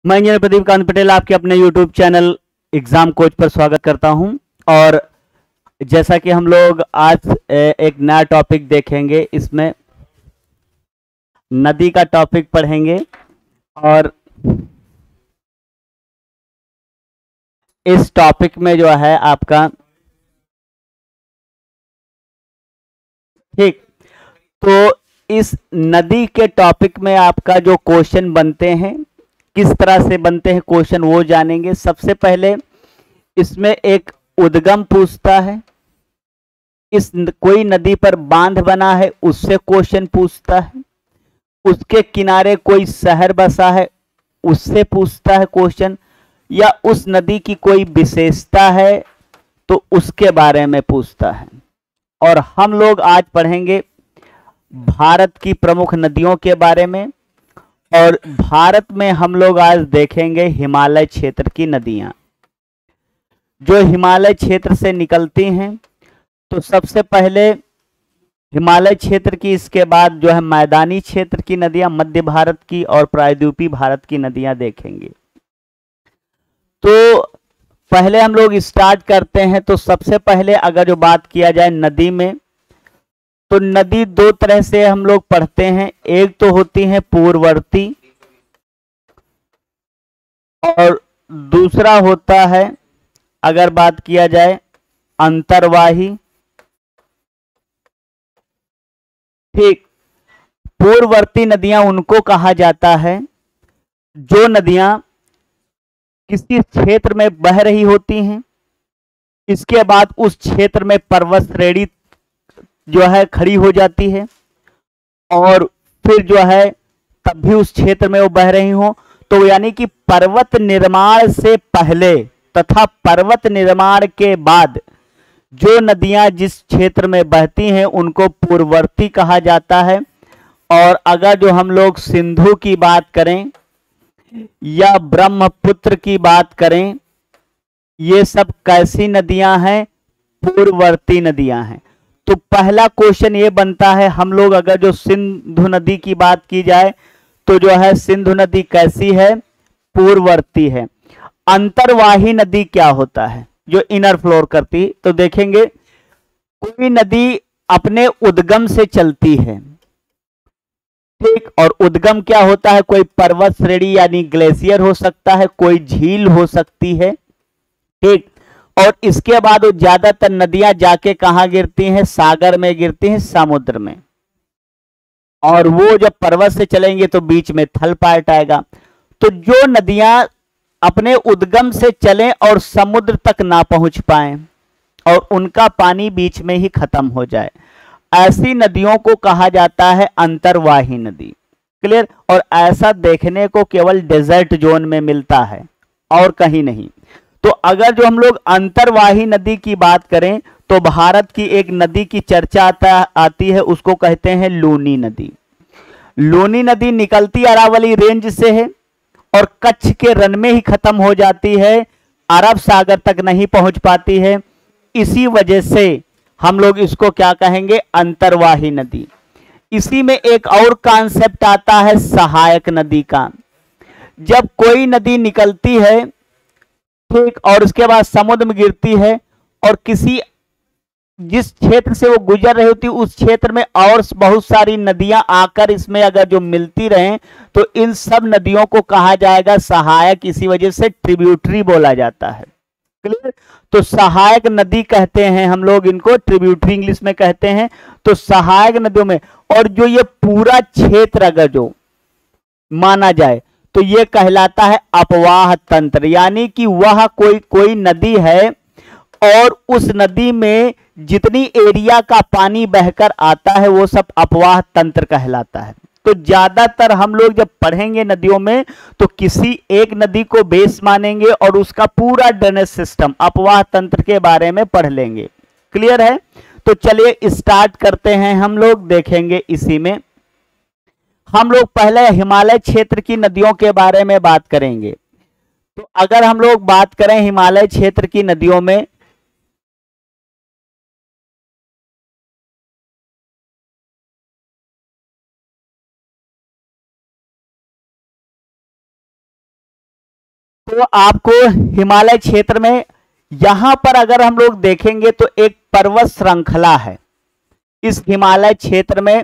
मैं इंजीनियर प्रदीप कांत पटेल आपके अपने YouTube चैनल एग्जाम कोच पर स्वागत करता हूं। और जैसा कि हम लोग आज एक नया टॉपिक देखेंगे, इसमें नदी का टॉपिक पढ़ेंगे। और इस टॉपिक में जो है आपका ठीक, तो इस नदी के टॉपिक में आपका जो क्वेश्चन बनते हैं, किस तरह से बनते हैं क्वेश्चन, वो जानेंगे। सबसे पहले इसमें एक उद्गम पूछता है, कोई नदी पर बांध बना है उससे क्वेश्चन पूछता है, उसके किनारे कोई शहर बसा है उससे पूछता है क्वेश्चन, या उस नदी की कोई विशेषता है तो उसके बारे में पूछता है। और हम लोग आज पढ़ेंगे भारत की प्रमुख नदियों के बारे में। और भारत में हम लोग आज देखेंगे हिमालय क्षेत्र की नदियां जो हिमालय क्षेत्र से निकलती हैं। तो सबसे पहले हिमालय क्षेत्र की, इसके बाद जो है मैदानी क्षेत्र की नदियां, मध्य भारत की और प्रायद्वीपीय भारत की नदियां देखेंगे। तो पहले हम लोग स्टार्ट करते हैं। तो सबसे पहले अगर जो बात किया जाए नदी में, तो नदी दो तरह से हम लोग पढ़ते हैं। एक तो होती है पूर्ववर्ती और दूसरा होता है, अगर बात किया जाए, अंतर्वाही। ठीक, पूर्ववर्ती नदियां उनको कहा जाता है जो नदियां किसी क्षेत्र में बह रही होती हैं, इसके बाद उस क्षेत्र में पर्वत श्रेणी जो है खड़ी हो जाती है, और फिर जो है तब भी उस क्षेत्र में वो बह रही हो। तो यानी कि पर्वत निर्माण से पहले तथा पर्वत निर्माण के बाद जो नदियां जिस क्षेत्र में बहती हैं उनको पूर्ववर्ती कहा जाता है। और अगर जो हम लोग सिंधु की बात करें या ब्रह्मपुत्र की बात करें, ये सब कैसी नदियां हैं? पूर्ववर्ती नदियां हैं। तो पहला क्वेश्चन ये बनता है, हम लोग अगर जो सिंधु नदी की बात की जाए तो जो है सिंधु नदी कैसी है? पूर्ववर्ती है। अंतर्वाही नदी क्या होता है? जो इनर फ्लोर करती, तो देखेंगे कोई नदी अपने उद्गम से चलती है, ठीक, और उद्गम क्या होता है? कोई पर्वत श्रेणी यानी ग्लेशियर हो सकता है, कोई झील हो सकती है, ठीक। और इसके बाद वो ज्यादातर नदियां जाके कहां गिरती हैं? सागर में गिरती हैं, समुद्र में। और वो जब पर्वत से चलेंगे तो बीच में थल पाट आएगा। तो जो नदियां अपने उद्गम से चलें और समुद्र तक ना पहुंच पाए और उनका पानी बीच में ही खत्म हो जाए, ऐसी नदियों को कहा जाता है अंतर्वाही नदी। क्लियर? और ऐसा देखने को केवल डेजर्ट जोन में मिलता है और कहीं नहीं। तो अगर जो हम लोग अंतर्वाही नदी की बात करें तो भारत की एक नदी की चर्चा आती है, उसको कहते हैं लूनी नदी। लूनी नदी निकलती अरावली रेंज से है और कच्छ के रन में ही खत्म हो जाती है, अरब सागर तक नहीं पहुंच पाती है। इसी वजह से हम लोग इसको क्या कहेंगे? अंतर्वाही नदी। इसी में एक और कॉन्सेप्ट आता है सहायक नदी का। जब कोई नदी निकलती है, ठीक, और उसके बाद समुद्र में गिरती है और किसी जिस क्षेत्र से वो गुजर रही होती उस क्षेत्र में और बहुत सारी नदियां आकर इसमें अगर जो मिलती रहें तो इन सब नदियों को कहा जाएगा सहायक। इसी वजह से ट्रिब्यूटरी बोला जाता है। क्लियर? तो सहायक नदी कहते हैं हम लोग इनको, ट्रिब्यूटरी इंग्लिश में कहते हैं। तो सहायक नदियों में, और जो ये पूरा क्षेत्र अगर जो माना जाए तो ये कहलाता है अपवाह तंत्र। यानी कि वह कोई नदी है और उस नदी में जितनी एरिया का पानी बहकर आता है वो सब अपवाह तंत्र कहलाता है। तो ज्यादातर हम लोग जब पढ़ेंगे नदियों में तो किसी एक नदी को बेस मानेंगे और उसका पूरा ड्रेनेज सिस्टम अपवाह तंत्र के बारे में पढ़ लेंगे। क्लियर है? तो चलिए स्टार्ट करते हैं। हम लोग देखेंगे इसी में हम लोग पहले हिमालय क्षेत्र की नदियों के बारे में बात करेंगे। तो अगर हम लोग बात करें हिमालय क्षेत्र की नदियों में, तो आपको हिमालय क्षेत्र में यहां पर अगर हम लोग देखेंगे तो एक पर्वत श्रृंखला है इस हिमालय क्षेत्र में,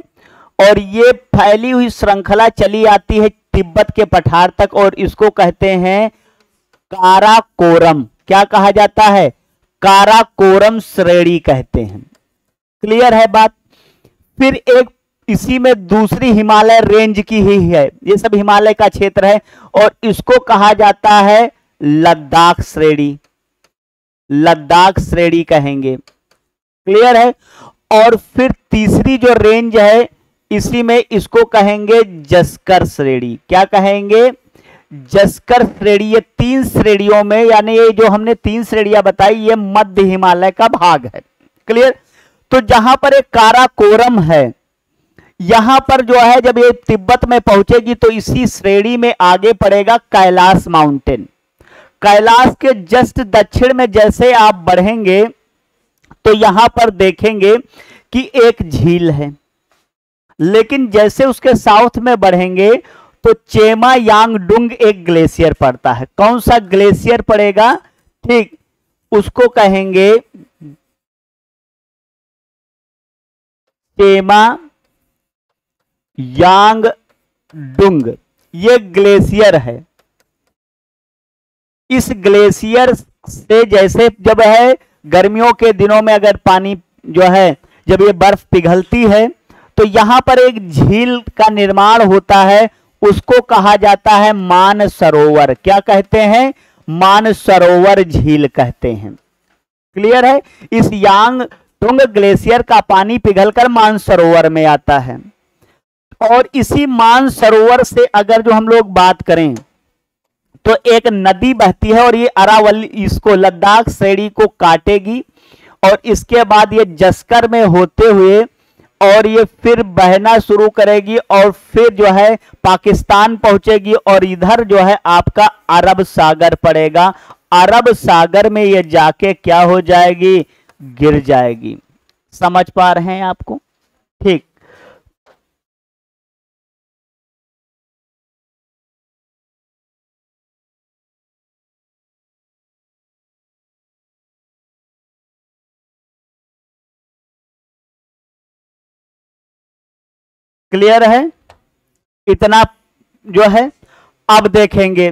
और ये फैली हुई श्रृंखला चली आती है तिब्बत के पठार तक, और इसको कहते हैं काराकोरम। क्या कहा जाता है? काराकोरम श्रेणी कहते हैं। क्लियर है बात? फिर एक इसी में दूसरी हिमालय रेंज की ही है, ये सब हिमालय का क्षेत्र है, और इसको कहा जाता है लद्दाख श्रेणी। लद्दाख श्रेणी कहेंगे। क्लियर है? और फिर तीसरी जो रेंज है इसी में इसको कहेंगे जस्कर श्रेणी। क्या कहेंगे? जस्कर श्रेणी। ये 3 श्रेणियों में, यानी ये जो हमने 3 श्रेणियां बताई, ये मध्य हिमालय का भाग है। क्लियर? तो जहां पर एक काराकोरम है, यहां पर जो है जब ये तिब्बत में पहुंचेगी तो इसी श्रेणी में आगे पड़ेगा कैलाश माउंटेन। कैलाश के जस्ट दक्षिण में जैसे आप बढ़ेंगे तो यहां पर देखेंगे कि एक झील है, लेकिन जैसे उसके साउथ में बढ़ेंगे तो चेमा यांगडुंग एक ग्लेशियर पड़ता है। कौन सा ग्लेशियर पड़ेगा? ठीक, उसको कहेंगे चेमा यांगडुंग। ये ग्लेशियर है। इस ग्लेशियर से जैसे जब है गर्मियों के दिनों में अगर पानी जो है जब ये बर्फ पिघलती है तो यहां पर एक झील का निर्माण होता है, उसको कहा जाता है मानसरोवर। क्या कहते हैं? मानसरोवर झील कहते हैं। क्लियर है? इस यांगडुंग ग्लेशियर का पानी पिघलकर मानसरोवर में आता है, और इसी मानसरोवर से अगर जो हम लोग बात करें तो एक नदी बहती है, और ये अरावली इसको लद्दाख श्रेणी को काटेगी, और इसके बाद ये जस्कर में होते हुए और ये फिर बहना शुरू करेगी, और फिर जो है पाकिस्तान पहुंचेगी, और इधर जो है आपका अरब सागर पड़ेगा। अरब सागर में ये जाके क्या हो जाएगी? गिर जाएगी। समझ पा रहे हैं आपको? ठीक। क्लियर है? इतना जो है अब देखेंगे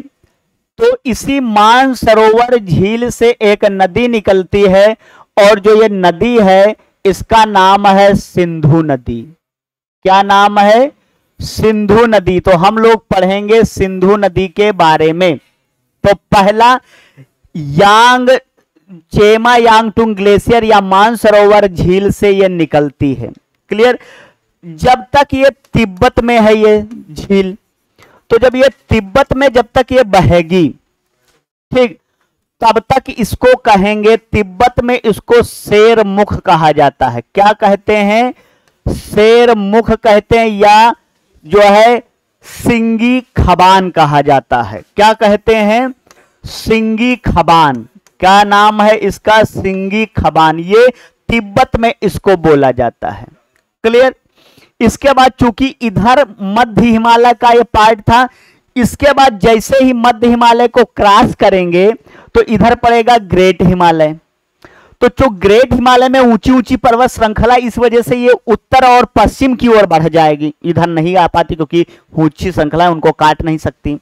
तो इसी मानसरोवर झील से एक नदी निकलती है, और जो ये नदी है इसका नाम है सिंधु नदी। क्या नाम है? सिंधु नदी। तो हम लोग पढ़ेंगे सिंधु नदी के बारे में। तो पहला चेमा यांगडुंग ग्लेशियर या मानसरोवर झील से ये निकलती है। क्लियर? जब तक ये तिब्बत में है ये झील, तो जब ये तिब्बत में जब तक ये बहेगी, ठीक, तब तक इसको कहेंगे, तिब्बत में इसको शेर मुख कहा जाता है। क्या कहते हैं? शेर मुख कहते हैं, या जो है सिंगी खबान कहा जाता है। क्या कहते हैं? सिंगी खबान। क्या नाम है इसका? सिंगी खबान। ये तिब्बत में इसको बोला जाता है। क्लियर? इसके बाद चूंकि इधर मध्य हिमालय का ये पार्ट था, इसके बाद जैसे ही मध्य हिमालय को क्रॉस करेंगे तो इधर पड़ेगा ग्रेट हिमालय। तो जो ग्रेट हिमालय में ऊंची ऊंची पर्वत श्रृंखला, इस वजह से ये उत्तर और पश्चिम की ओर बढ़ जाएगी, इधर नहीं आ पाती क्योंकि ऊंची श्रृंखला उनको काट नहीं सकती।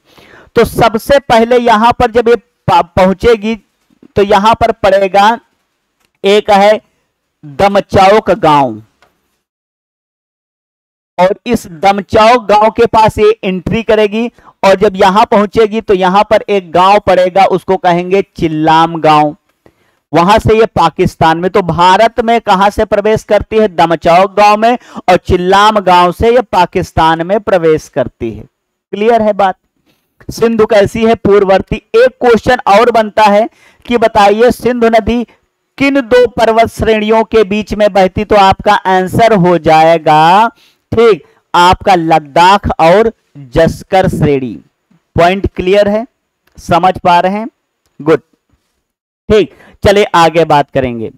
तो सबसे पहले यहां पर जब ये पहुंचेगी तो यहां पर पड़ेगा एक है दमचौक गांव, और इस दमचौक गांव के पास ये एंट्री करेगी, और जब यहां पहुंचेगी तो यहां पर एक गांव पड़ेगा, उसको कहेंगे चिल्लाम गांव। वहां से ये पाकिस्तान में, तो भारत में कहां से प्रवेश करती है? दमचौक गांव में, और चिल्लाम गांव से ये पाकिस्तान में प्रवेश करती है। क्लियर है बात? सिंधु कैसी है? पूर्ववर्ती। एक क्वेश्चन और बनता है कि बताइए सिंधु नदी किन 2 पर्वत श्रेणियों के बीच में बहती? तो आपका आंसर हो जाएगा, ठीक, आपका लद्दाख और जस्कर श्रेणी। पॉइंट क्लियर है? समझ पा रहे हैं? गुड। ठीक, चलिए आगे बात करेंगे।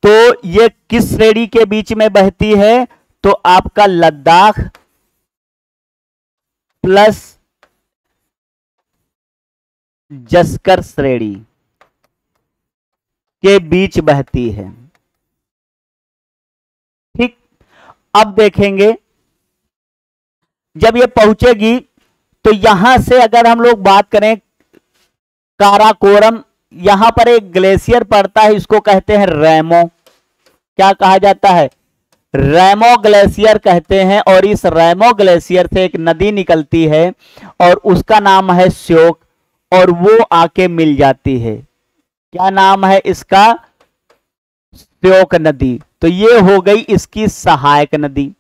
तो ये किस श्रेणी के बीच में बहती है? तो आपका लद्दाख प्लस जस्कर श्रेणी के बीच बहती है। ठीक, अब देखेंगे जब ये पहुंचेगी तो यहां से अगर हम लोग बात करें काराकोरम, यहां पर एक ग्लेशियर पड़ता है, इसको कहते हैं रैमो। क्या कहा जाता है? रैमो ग्लेशियर कहते हैं। और इस रैमो ग्लेशियर से एक नदी निकलती है और उसका नाम है श्योक, और वो आके मिल जाती है। क्या नाम है इसका? श्योक नदी। तो ये हो गई इसकी सहायक नदी।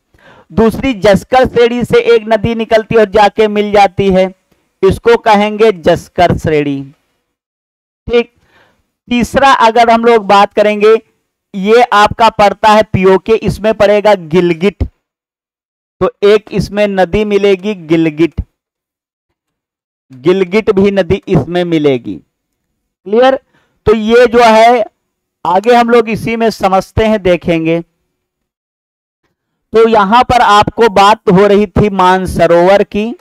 दूसरी जस्कर श्रेणी से एक नदी निकलती है और जाके मिल जाती है, इसको कहेंगे जस्कर श्रेणी। ठीक, तीसरा अगर हम लोग बात करेंगे, ये आपका पड़ता है पीओके, इसमें पड़ेगा गिलगिट। तो एक इसमें नदी मिलेगी गिलगिट, गिलगिट भी नदी इसमें मिलेगी। क्लियर? तो ये जो है आगे हम लोग इसी में समझते हैं, देखेंगे। तो यहां पर आपको बात हो रही थी मानसरोवर की,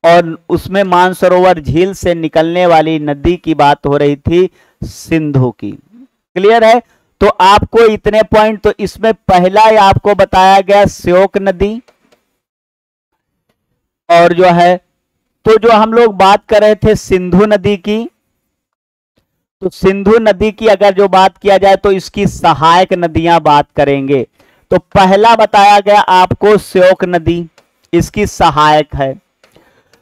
और उसमें मानसरोवर झील से निकलने वाली नदी की बात हो रही थी सिंधु की। क्लियर है? तो आपको इतने पॉइंट, तो इसमें पहला आपको बताया गया श्योक नदी, और जो है तो जो हम लोग बात कर रहे थे सिंधु नदी की, तो सिंधु नदी की अगर जो बात किया जाए तो इसकी सहायक नदियां बात करेंगे। तो पहला बताया गया आपको श्योक नदी, इसकी सहायक है।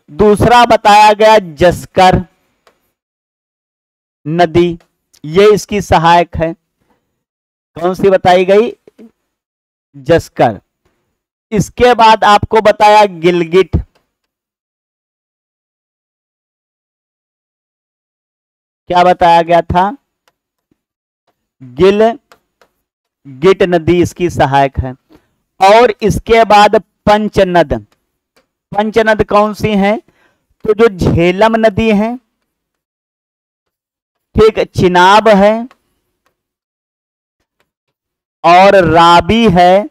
दूसरा बताया गया जस्कर नदी, ये इसकी सहायक है। कौन सी बताई गई? जस्कर। इसके बाद आपको बताया गिलगिट, क्या बताया गया था? गिट नदी इसकी सहायक है। और इसके बाद पंचनद। पंचनद कौन सी है? तो जो झेलम नदी है, ठीक, चिनाब है, और राबी है,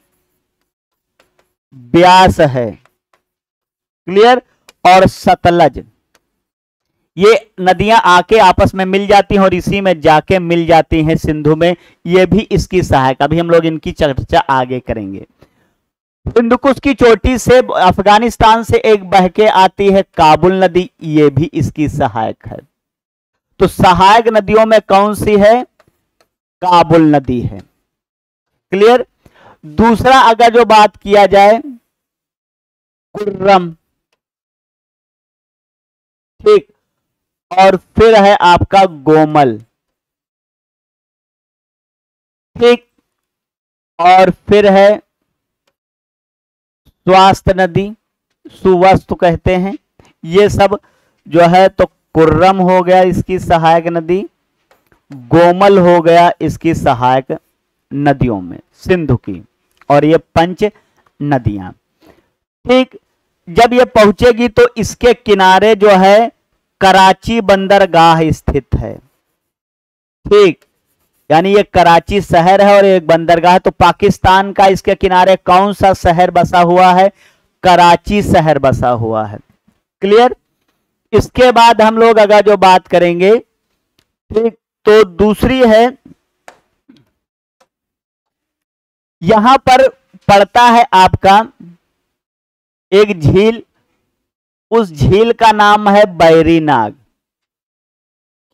ब्यास है। क्लियर? और सतलज, ये नदियां आके आपस में मिल जाती हैं और इसी में जाके मिल जाती हैं सिंधु में, ये भी इसकी सहायक। अभी हम लोग इनकी चर्चा आगे करेंगे। हिंदुकुश की चोटी से अफगानिस्तान से एक बह के आती है काबुल नदी, ये भी इसकी सहायक है। तो सहायक नदियों में कौन सी है? काबुल नदी है। क्लियर? दूसरा अगर जो बात किया जाए कुर्रम, ठीक, और फिर है आपका गोमल, ठीक, और फिर है स्वास्थ्य नदी, सुवस्तु कहते हैं। ये सब जो है, तो कुर्रम हो गया इसकी सहायक नदी, गोमल हो गया इसकी सहायक नदियों में सिंधु की, और ये पंच नदियां। ठीक, जब ये पहुंचेगी तो इसके किनारे जो है कराची बंदरगाह स्थित है। ठीक, यानी ये कराची शहर है और एक बंदरगाह। तो पाकिस्तान का इसके किनारे कौन सा शहर बसा हुआ है? कराची शहर बसा हुआ है। क्लियर? इसके बाद हम लोग अगर जो बात करेंगे, ठीक, तो दूसरी है, यहां पर पड़ता है आपका एक झील, उस झील का नाम है बैरीनाग।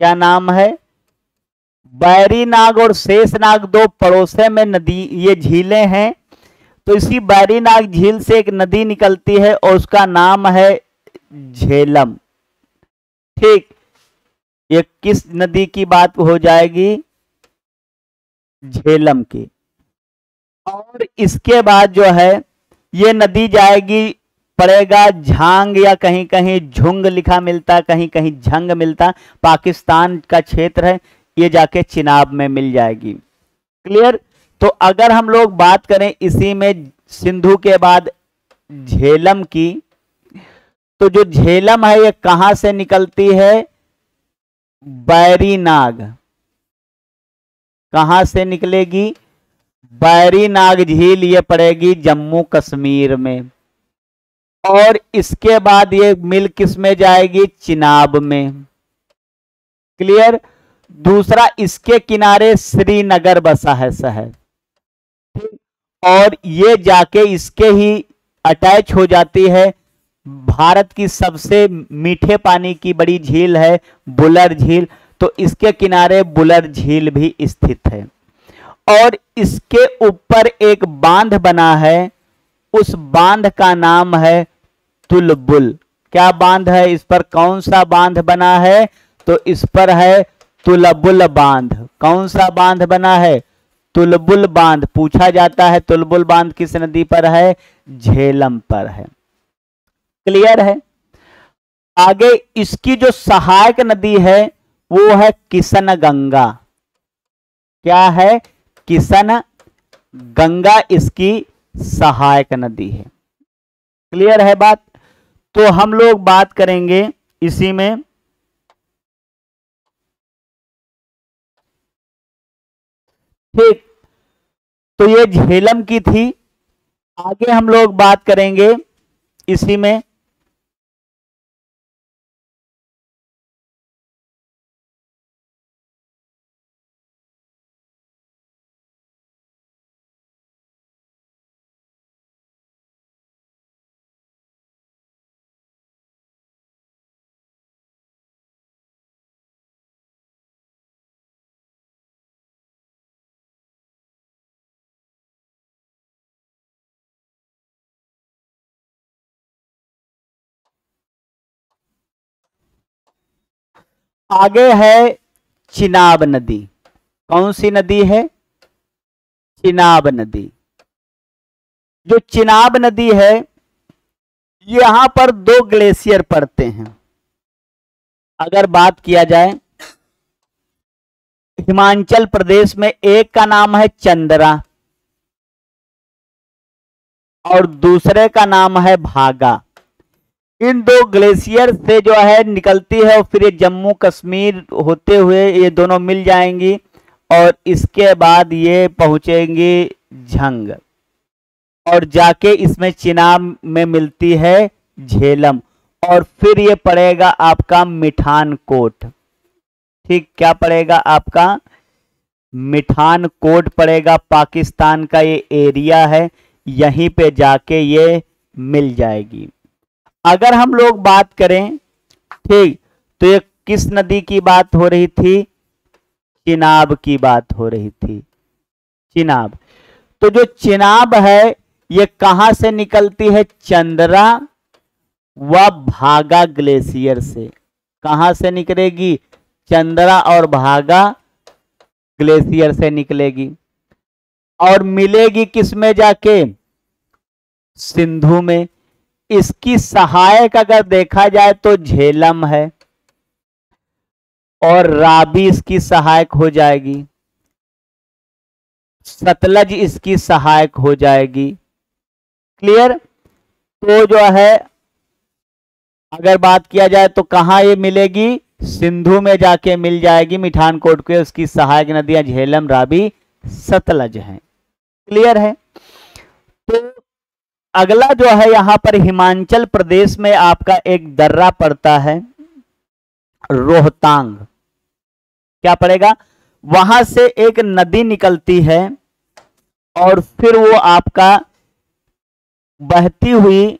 क्या नाम है? बैरीनाग और शेषनाग, दो पड़ोसे में नदी, ये झीलें हैं। तो इसी बैरीनाग झील से एक नदी निकलती है और उसका नाम है झेलम। ठीक, ये किस नदी की बात हो जाएगी? झेलम की। और इसके बाद जो है ये नदी जाएगी, पड़ेगा झांग, या कहीं कहीं झुंग लिखा मिलता, कहीं कहीं झंग मिलता, पाकिस्तान का क्षेत्र है, ये जाके चिनाब में मिल जाएगी। क्लियर? तो अगर हम लोग बात करें इसी में सिंधु के बाद झेलम की, तो जो झेलम है ये कहां से निकलती है? बैरीनाग। कहां से निकलेगी? बैरीनाग झील, ये पड़ेगी जम्मू कश्मीर में। और इसके बाद ये मिल किस में जाएगी? चिनाब में। क्लियर। दूसरा, इसके किनारे श्रीनगर बसा है शहर, और ये जाके इसके ही अटैच हो जाती है भारत की सबसे मीठे पानी की बड़ी झील है बुलर झील, तो इसके किनारे बुलर झील भी स्थित है। और इसके ऊपर एक बांध बना है, उस बांध का नाम है तुलबुल। क्या बांध है इस पर, कौन सा बांध बना है, तो इस पर है तुलबुल बांध। कौन सा बांध बना है, तुलबुल बांध। पूछा जाता है तुलबुल बांध किस नदी पर है, झेलम पर है। क्लियर है। आगे इसकी जो सहायक नदी है वो है किशन गंगा। क्या है, किशन गंगा इसकी सहायक नदी है। क्लियर है बात। तो हम लोग बात करेंगे इसी में, ठीक। तो ये झेलम की थी। आगे हम लोग बात करेंगे इसी में, आगे है चिनाब नदी। कौन सी नदी है, चिनाब नदी। जो चिनाब नदी है, यहां पर दो ग्लेशियर पड़ते हैं। अगर बात किया जाए हिमाचल प्रदेश में, एक का नाम है चंद्रा और दूसरे का नाम है भागा। इन दो ग्लेशियर से जो है निकलती है और फिर ये जम्मू कश्मीर होते हुए ये दोनों मिल जाएंगी और इसके बाद ये पहुंचेंगी झंग और जाके इसमें चिनाब में मिलती है झेलम और फिर ये पड़ेगा आपका मिठानकोट। ठीक, क्या पड़ेगा आपका, मिठानकोट पड़ेगा। पाकिस्तान का ये एरिया है, यहीं पे जाके ये मिल जाएगी। अगर हम लोग बात करें, ठीक, तो ये किस नदी की बात हो रही थी, चिनाब की बात हो रही थी, चिनाब। तो जो चिनाब है ये कहां से निकलती है, चंद्रा व भागा ग्लेशियर से। कहां से निकलेगी, चंद्रा और भागा ग्लेशियर से निकलेगी और मिलेगी किसमें जाके, सिंधु में। इसकी सहायक अगर देखा जाए तो झेलम है और राबी इसकी सहायक हो जाएगी, सतलज इसकी सहायक हो जाएगी। क्लियर। तो जो है अगर बात किया जाए तो कहां ये मिलेगी, सिंधु में जाके मिल जाएगी। मिठानकोट के उसकी सहायक नदियां झेलम, राबी, सतलज हैं। क्लियर है। तो अगला जो है यहां पर हिमाचल प्रदेश में आपका एक दर्रा पड़ता है रोहतांग। क्या पड़ेगा, वहां से एक नदी निकलती है और फिर वो आपका बहती हुई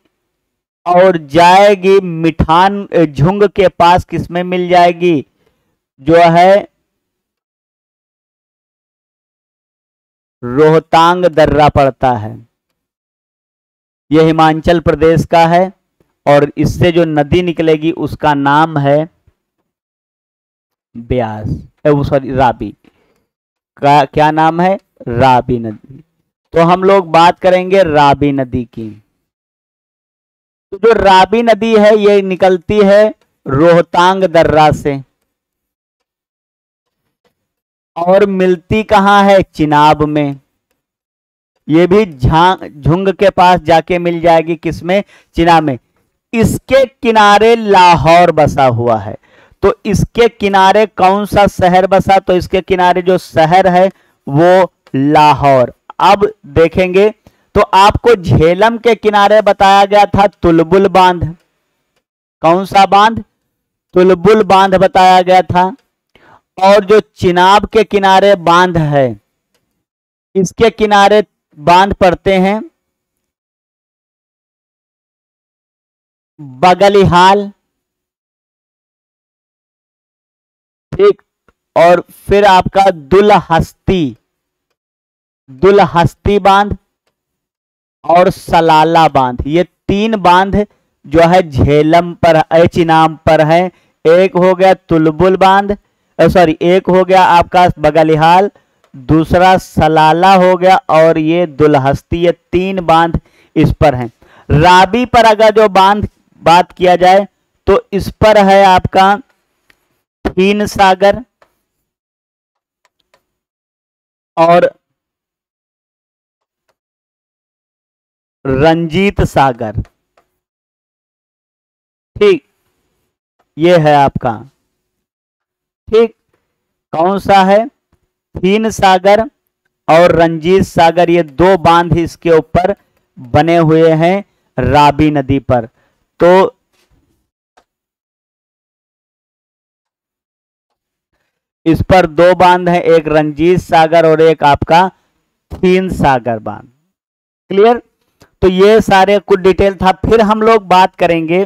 और जाएगी मिठान झुंग के पास, किसमें मिल जाएगी, जो है रोहतांग दर्रा पड़ता है। यह हिमाचल प्रदेश का है और इससे जो नदी निकलेगी उसका नाम है ब्यास, सॉरी राबी। क्या नाम है, राबी नदी। तो हम लोग बात करेंगे राबी नदी की। तो जो राबी नदी है ये निकलती है रोहतांग दर्रा से और मिलती कहां है, चिनाब में। ये भी झुंग के पास जाके मिल जाएगी, किसमें, चिनाब में। इसके किनारे लाहौर बसा हुआ है। तो इसके किनारे कौन सा शहर बसा, तो इसके किनारे जो शहर है वो लाहौर। अब देखेंगे तो आपको झेलम के किनारे बताया गया था तुलबुल बांध। कौन सा बांध, तुलबुल बांध बताया गया था। और जो चिनाब के किनारे बांध है, इसके किनारे बांध पड़ते हैं बगलिहाल, ठीक, और फिर आपका दुलहस्ती बांध और सलाला बांध। ये 3 बांध जो है झेलम पर, चिनाब पर है। एक हो गया तुलबुल बांध, सॉरी, एक हो गया आपका बगलिहाल, दूसरा सलाला हो गया, और ये दुलहस्ती। ये 3 बांध इस पर हैं। रावी पर अगर जो बांध बात किया जाए तो इस पर है आपका फीन सागर और रंजीत सागर, ठीक, ये है आपका, ठीक। कौन सा है? फीन सागर और रंजीत सागर, ये 2 बांध इसके ऊपर बने हुए हैं रावी नदी पर। तो इस पर 2 बांध हैं, एक रंजीत सागर और एक आपका फीन सागर बांध। क्लियर? तो ये सारे कुछ डिटेल था। फिर हम लोग बात करेंगे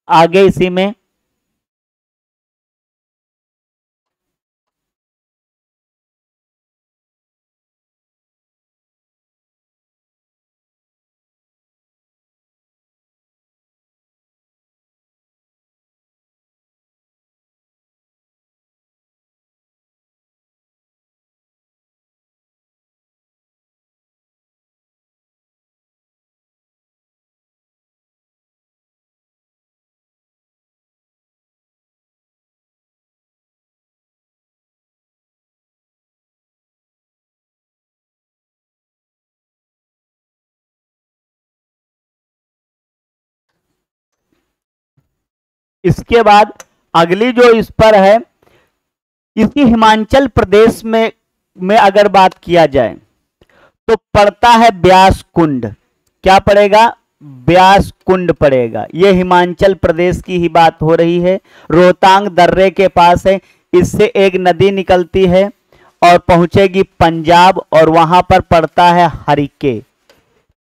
आगे इसी में इसके बाद अगली जो इस पर है, इसी हिमाचल प्रदेश में अगर बात किया जाए तो पड़ता है ब्यास कुंड। क्या पड़ेगा? ब्यास कुंड पड़ेगा। यह हिमाचल प्रदेश की ही बात हो रही है, रोहतांग दर्रे के पास है। इससे एक नदी निकलती है और पहुंचेगी पंजाब, और वहां पर पड़ता है हरिके,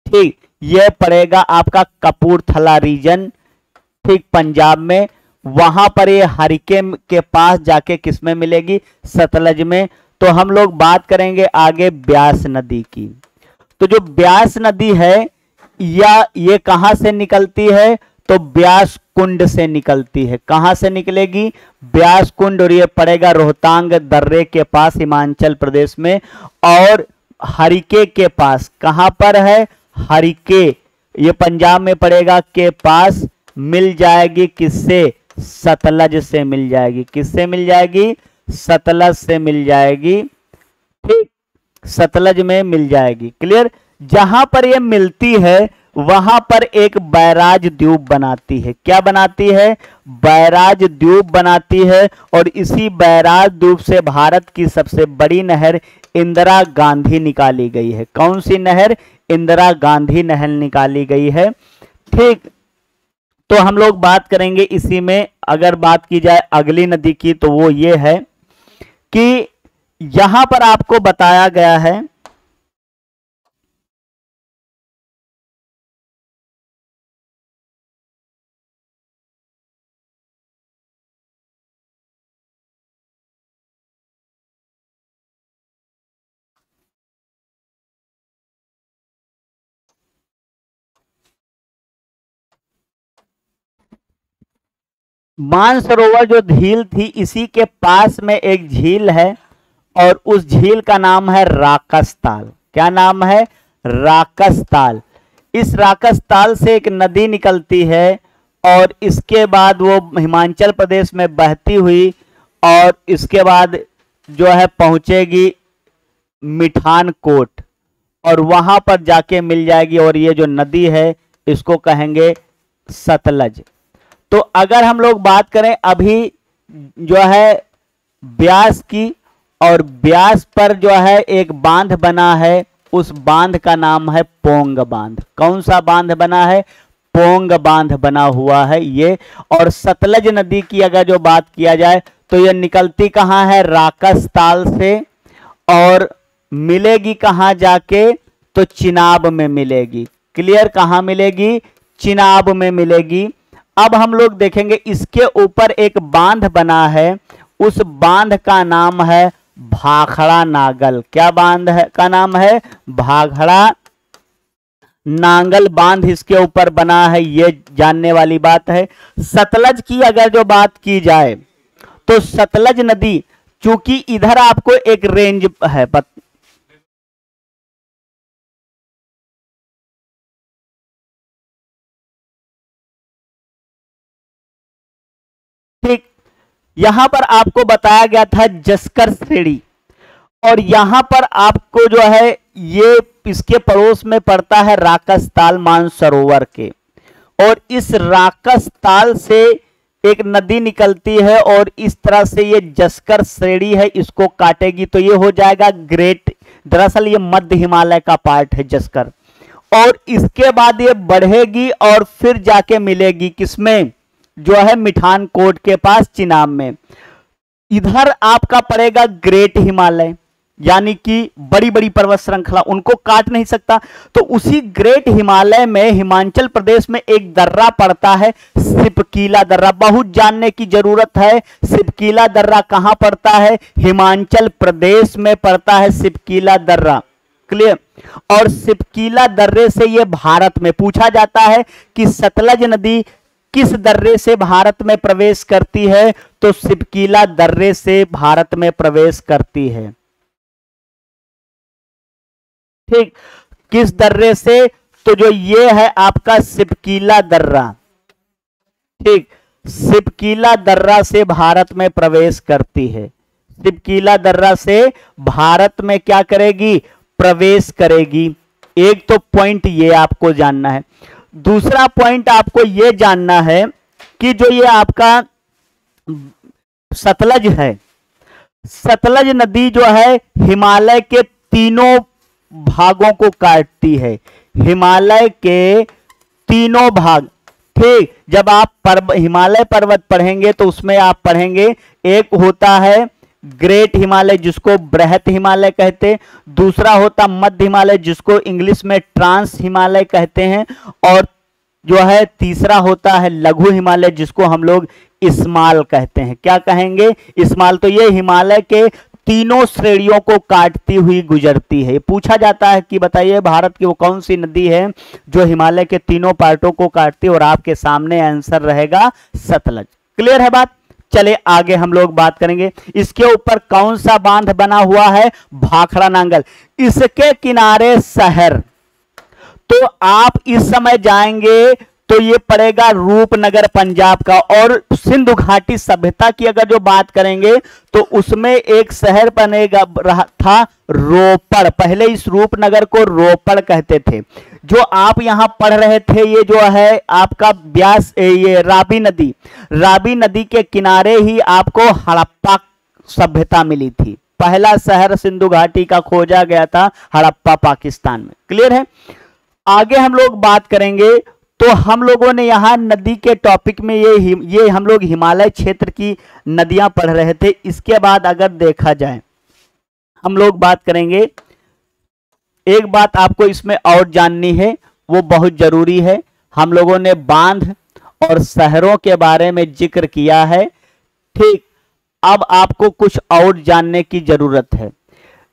ठीक। यह पड़ेगा आपका कपूरथला रीजन, ठीक, पंजाब में। वहां पर ये हरिके के पास जाके किसमें मिलेगी? सतलज में। तो हम लोग बात करेंगे आगे ब्यास नदी की। तो जो ब्यास नदी है, या ये कहां से निकलती है? तो ब्यास कुंड से निकलती है। कहां से निकलेगी? ब्यास कुंड, और ये पड़ेगा रोहतांग दर्रे के पास हिमाचल प्रदेश में। और हरिके के पास, कहां पर है? हरिके, ये पंजाब में पड़ेगा, के पास मिल जाएगी किससे? सतलज से मिल जाएगी। किससे मिल जाएगी? सतलज से मिल जाएगी, ठीक, सतलज में मिल जाएगी। क्लियर? जहां पर ये मिलती है वहां पर एक बैराज द्वीप बनाती है। क्या बनाती है? बैराज द्वीप बनाती है। और इसी बैराज द्वीप से भारत की सबसे बड़ी नहर इंदिरा गांधी निकाली गई है। कौन सी नहर? इंदिरा गांधी नहर निकाली गई है, ठीक। तो हम लोग बात करेंगे इसी में, अगर बात की जाए अगली नदी की, तो वो ये है कि यहां पर आपको बताया गया है मानसरोवर जो झील थी, इसी के पास में एक झील है, और उस झील का नाम है राकसताल। क्या नाम है? राकसताल। इस राकसताल से एक नदी निकलती है, और इसके बाद वो हिमाचल प्रदेश में बहती हुई, और इसके बाद जो है पहुंचेगी मिठानकोट, और वहां पर जाके मिल जाएगी। और ये जो नदी है इसको कहेंगे सतलज। तो अगर हम लोग बात करें अभी जो है ब्यास की, और ब्यास पर जो है एक बांध बना है, उस बांध का नाम है पोंग बांध। कौन सा बांध बना है? पोंग बांध बना हुआ है ये। और सतलज नदी की अगर जो बात किया जाए तो ये निकलती कहाँ है, राकस से, और मिलेगी कहाँ जाके, तो चिनाब में मिलेगी। क्लियर, कहाँ मिलेगी, चिनाब में मिलेगी। अब हम लोग देखेंगे इसके ऊपर एक बांध बना है, उस बांध का नाम है भाखड़ा नागल। क्या बांध है का नाम है, भाखड़ा नांगल बांध इसके ऊपर बना है, ये जानने वाली बात है। सतलज की अगर जो बात की जाए तो सतलज नदी, चूंकि इधर आपको एक रेंज है ठीक, यहां पर आपको बताया गया था जस्कर श्रेणी, और यहां पर आपको जो है ये इसके पड़ोस में पड़ता है राकस ताल मानसरोवर के, और इस राकस ताल से एक नदी निकलती है और इस तरह से ये जस्कर श्रेणी है, इसको काटेगी तो ये हो जाएगा ग्रेट, दरअसल ये मध्य हिमालय का पार्ट है जस्कर। और इसके बाद ये बढ़ेगी और फिर जाके मिलेगी किसमें, जो है मिठान कोट के पास चिनाब में। इधर आपका पड़ेगा ग्रेट हिमालय, यानी कि बड़ी बड़ी पर्वत श्रृंखला, उनको काट नहीं सकता। तो उसी ग्रेट हिमालय में हिमाचल प्रदेश में एक दर्रा पड़ता है, सिपकीला दर्रा। बहुत जानने की जरूरत है, सिपकीला दर्रा कहां पड़ता है, हिमाचल प्रदेश में पड़ता है सिपकीला दर्रा। क्लियर, और सिपकीला दर्रे से ये भारत में पूछा जाता है कि सतलज नदी किस दर्रे से भारत में प्रवेश करती है, तो सिपकीला दर्रे से भारत में प्रवेश करती है। ठीक, किस दर्रे से, तो जो ये है आपका सिपकीला दर्रा। ठीक, सिपकीला दर्रा से भारत में प्रवेश करती है, सिपकीला दर्रा से भारत में क्या करेगी, प्रवेश करेगी। एक तो पॉइंट ये आपको जानना है। दूसरा पॉइंट आपको ये जानना है कि जो ये आपका सतलज है, सतलज नदी जो है हिमालय के तीनों भागों को काटती है, हिमालय के तीनों भाग। ठीक, जब आप हिमालय पर्वत पढ़ेंगे तो उसमें आप पढ़ेंगे एक होता है ग्रेट हिमालय जिसको बृहत हिमालय कहते, दूसरा होता मध्य हिमालय जिसको इंग्लिश में ट्रांस हिमालय कहते हैं, और जो है तीसरा होता है लघु हिमालय जिसको हम लोग इस्माल कहते हैं। क्या कहेंगे, इस्माल। तो ये हिमालय के तीनों श्रेणियों को काटती हुई गुजरती है। पूछा जाता है कि बताइए भारत की वो कौन सी नदी है जो हिमालय के तीनों पार्टों को काटती है, और आपके सामने आंसर रहेगा सतलज। क्लियर है बात। चले आगे हम लोग बात करेंगे इसके ऊपर कौन सा बांध बना हुआ है, भाखड़ा नांगल। इसके किनारे शहर, तो आप इस समय जाएंगे तो ये पड़ेगा रूपनगर पंजाब का। और सिंधु घाटी सभ्यता की अगर जो बात करेंगे तो उसमें एक शहर बनेगा रहा था रोपड़। पहले इस रूपनगर को रोपड़ कहते थे। जो आप यहां पढ़ रहे थे ये जो है आपका ब्यास, ये रावी नदी, रावी नदी के किनारे ही आपको हड़प्पा सभ्यता मिली थी। पहला शहर सिंधु घाटी का खोजा गया था हड़प्पा पाकिस्तान में। क्लियर है। आगे हम लोग बात करेंगे तो हम लोगों ने यहां नदी के टॉपिक में ये हम लोग हिमालय क्षेत्र की नदियां पढ़ रहे थे। इसके बाद अगर देखा जाए हम लोग बात करेंगे, एक बात आपको इसमें और जाननी है, वो बहुत जरूरी है। हम लोगों ने बांध और शहरों के बारे में जिक्र किया है। ठीक, अब आपको कुछ और जानने की जरूरत है।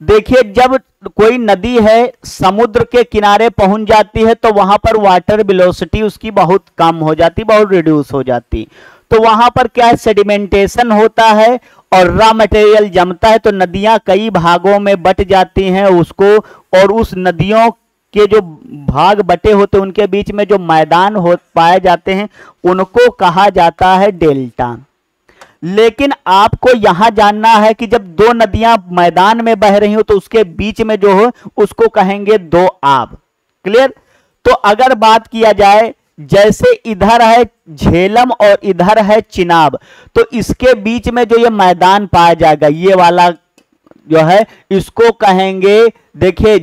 देखिए, जब कोई नदी है समुद्र के किनारे पहुंच जाती है तो वहां पर वाटर वेलोसिटी उसकी बहुत कम हो जाती, बहुत रिड्यूस हो जाती। तो वहां पर क्या है, सेडिमेंटेशन होता है और रॉ मटेरियल जमता है। तो नदियां कई भागों में बट जाती हैं उसको, और उस नदियों के जो भाग बटे होते हैं उनके बीच में जो मैदान हो पाए जाते हैं उनको कहा जाता है डेल्टा। लेकिन आपको यहां जानना है कि जब दो नदियां मैदान में बह रही हो तो उसके बीच में जो हो उसको कहेंगे दो आब। क्लियर। तो अगर बात किया जाए, जैसे इधर है झेलम और इधर है चिनाब, तो इसके बीच में जो ये मैदान पाया जाएगा ये वाला जो है इसको कहेंगे, देखिए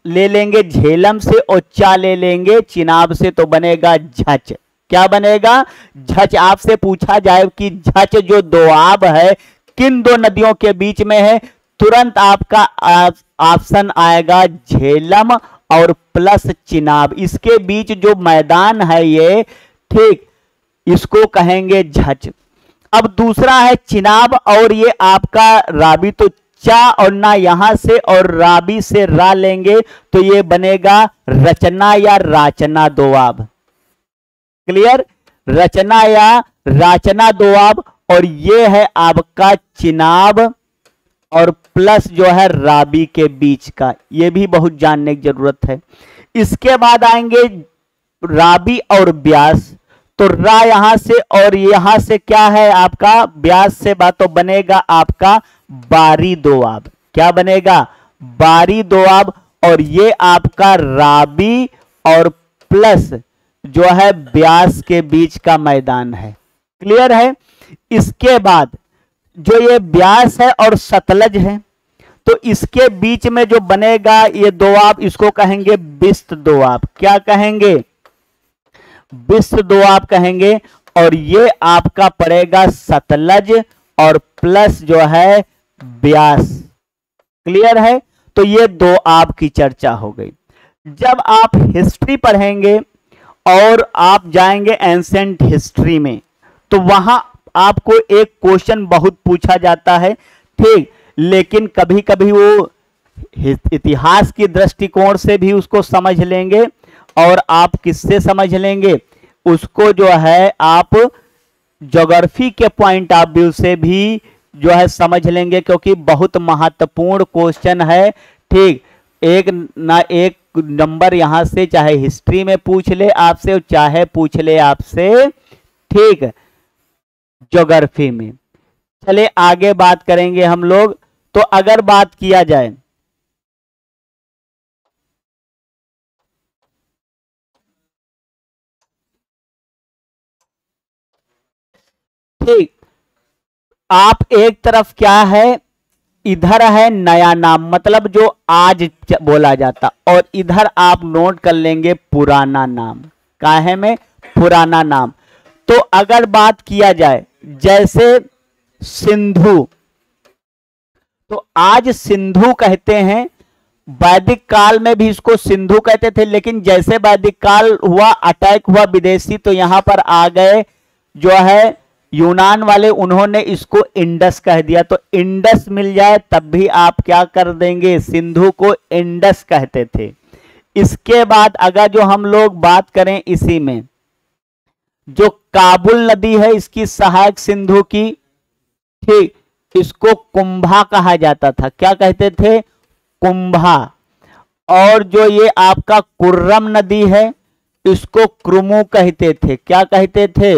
ले लेंगे झेलम से और चा ले लेंगे चिनाब से, तो बनेगा झच। क्या बनेगा? झच। आपसे पूछा जाए कि झच जो दोआब है किन दो नदियों के बीच में है, तुरंत आपका ऑप्शन आएगा झेलम और प्लस चिनाब, इसके बीच जो मैदान है ये, ठीक, इसको कहेंगे झच। अब दूसरा है चिनाब और ये आपका रावी, तो चा और ना यहां से और रावी से रा लेंगे तो ये बनेगा रचना या राचना दोआब। क्लियर? रचना या राचना दोआब, और ये है आपका चिनाब और प्लस जो है रावी के बीच का, ये भी बहुत जानने की जरूरत है। इसके बाद आएंगे रावी और ब्यास, तो रा यहां से और यहां से क्या है आपका ब्यास से बात, तो बनेगा आपका बारी दोआब। क्या बनेगा? बारी दोआब, और ये आपका रावी और प्लस जो है ब्यास के बीच का मैदान है। क्लियर है? इसके बाद जो ये ब्यास है और सतलज है, तो इसके बीच में जो बनेगा ये दोआब, इसको कहेंगे बिस्त दोआब। क्या कहेंगे? बिस्त दोआब कहेंगे, और ये आपका पड़ेगा सतलज और प्लस जो है ब्यास। क्लियर है? तो ये दोआब की चर्चा हो गई। जब आप हिस्ट्री पढ़ेंगे और आप जाएंगे एंसेंट हिस्ट्री में, तो वहां आपको एक क्वेश्चन बहुत पूछा जाता है, ठीक, लेकिन कभी कभी वो इतिहास की दृष्टिकोण से भी उसको समझ लेंगे, और आप किससे समझ लेंगे उसको, जो है आप ज्योग्राफी के पॉइंट ऑफ व्यू से भी जो है समझ लेंगे, क्योंकि बहुत महत्वपूर्ण क्वेश्चन है। ठीक, एक ना एक नंबर यहां से चाहे हिस्ट्री में पूछ ले आपसे और चाहे पूछ ले आपसे, ठीक, ज्योग्राफी में। चले आगे बात करेंगे हम लोग। तो अगर बात किया जाए ठीक, आप एक तरफ क्या है, इधर है नया नाम, मतलब जो आज बोला जाता, और इधर आप नोट कर लेंगे पुराना नाम। काहे में? पुराना नाम। तो अगर बात किया जाए जैसे सिंधु, तो आज सिंधु कहते हैं, वैदिक काल में भी इसको सिंधु कहते थे, लेकिन जैसे वैदिक काल हुआ, अटैक हुआ विदेशी, तो यहां पर आ गए जो है यूनान वाले, उन्होंने इसको इंडस कह दिया। तो इंडस मिल जाए तब भी आप क्या कर देंगे, सिंधु को इंडस कहते थे। इसके बाद अगर जो हम लोग बात करें इसी में, जो काबुल नदी है इसकी सहायक सिंधु की, ठीक, इसको कुंभा कहा जाता था। क्या कहते थे? कुंभा। और जो ये आपका कुर्रम नदी है इसको क्रुमु कहते थे। क्या कहते थे?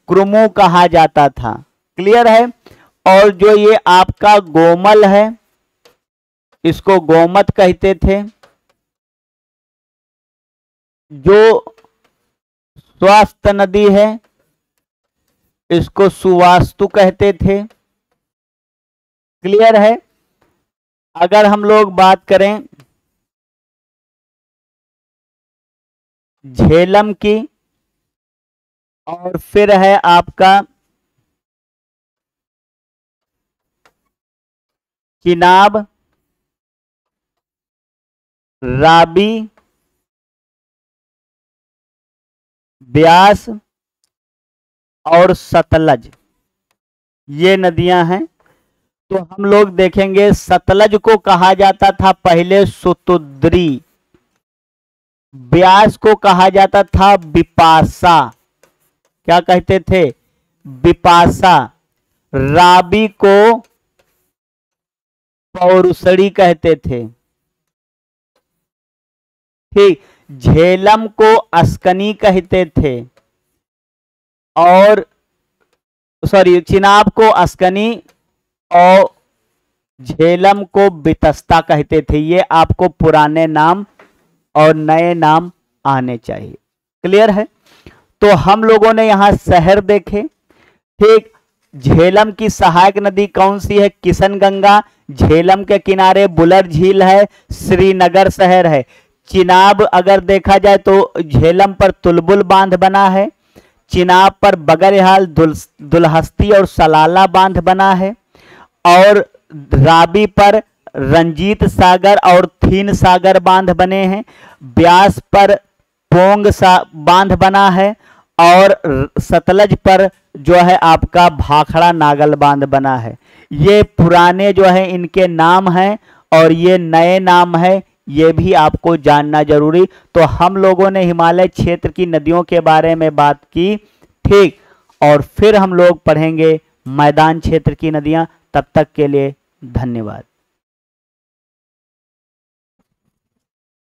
क्रुमु कहा जाता था। क्लियर है? और जो ये आपका गोमल है इसको गोमत कहते थे। जो स्वास्थ्य नदी है इसको सुवास्तु कहते थे। क्लियर है? अगर हम लोग बात करें झेलम की, और फिर है आपका चिनाब, रावी, ब्यास और सतलज, ये नदियां हैं। तो हम लोग देखेंगे सतलज को कहा जाता था पहले सुतुद्री, ब्यास को कहा जाता था बिपाशा। क्या कहते थे? बिपाशा। रावी को पौरुषणी कहते थे। ठीक, झेलम को अस्कनी कहते थे, और सॉरी चिनाब को अस्कनी और झेलम को बितस्ता कहते थे। ये आपको पुराने नाम और नए नाम आने चाहिए। क्लियर है? तो हम लोगों ने यहां शहर देखे, ठीक, झेलम की सहायक नदी कौन सी है? किशनगंगा। झेलम के किनारे बुलर झील है, श्रीनगर शहर है। चिनाब अगर देखा जाए तो झेलम पर तुलबुल बांध बना है, चिनाब पर बगरहाल, दुलहस्ती और सलाला बांध बना है, और राबी पर रंजीत सागर और थीन सागर बांध बने हैं। ब्यास पर पोंग बांध बना है, और सतलज पर जो है आपका भाखड़ा नागल बांध बना है। ये पुराने जो है इनके नाम हैं, और ये नए नाम है, ये भी आपको जानना जरूरी। तो हम लोगों ने हिमालय क्षेत्र की नदियों के बारे में बात की, ठीक, और फिर हम लोग पढ़ेंगे मैदान क्षेत्र की नदियां। तब तक के लिए धन्यवाद।